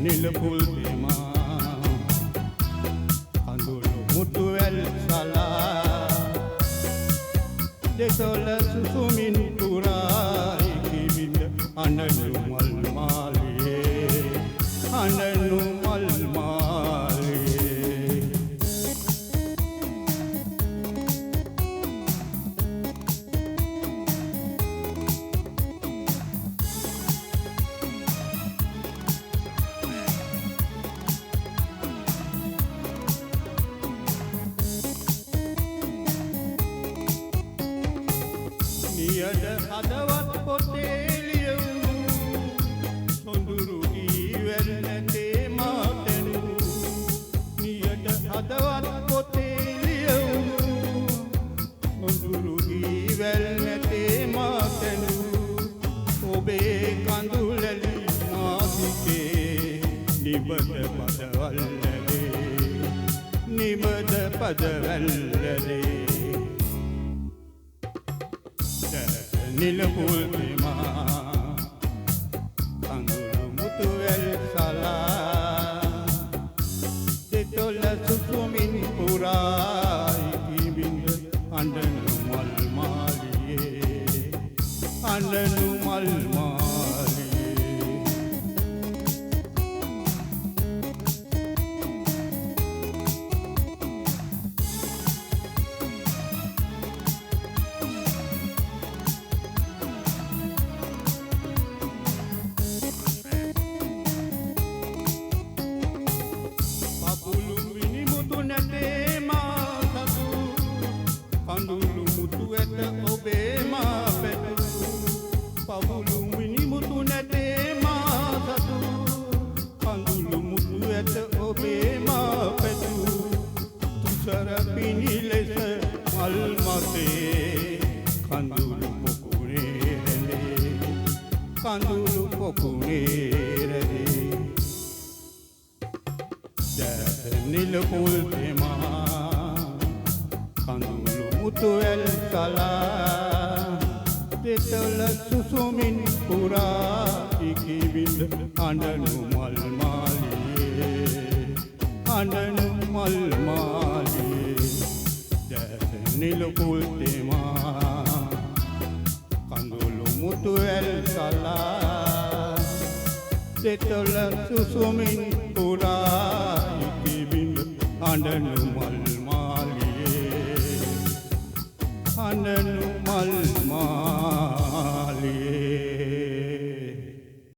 නිලපුල් තෙමා කඳුළු මුතුවැල් සලා දෙතොල සුසුමින් පුරායි කිවිඳ අනලු මල් මාලියේ අනලු මල් මාලියේ නියද හදවත් පොතේ ලියවුණු සොඳුරු ඊවැල් නැතේ මාතනු නියද හදවත් පොතේ ලියවුණු සොඳුරු ඊවැල් නැතේ මාතනු ඔබේ කඳුලැලි නාසිකේ නිබද පදවල්ලේ නිබද පදවල්ලේ නිලපුල් තෙමා කඳුළු මුතුවැල් සලා දෙතොල සුසුමින් පුරායි කිවිඳ අඬනු මල් මාලියේ අඬනු මල් මාලියේ කඳුළු මුතු ඇත ඔබේ මා පැතු පවුලු මිනිමුතු නැතේ මා සතු කඳුළු මුතු ඇත ඔබේ මා පැතු තුසර පිණි ලෙස මල් මතේ කඳුළු පොකුණේ රැඳේ කඳුළු පොකුණේ රැඳේ නිලපුල් තෙමා කඳුළු මුතුවැල් සලා දෙතොල සුසුමින් පුරායි කිවිඳ අඬනු මල් මාලියේ අඬනු මල් මාලියේ නිලපුල් තෙමා කඳුළු මුතුවැල් සලා දෙතොල සුසුමින් පුරායි කිවිඳ අඬනු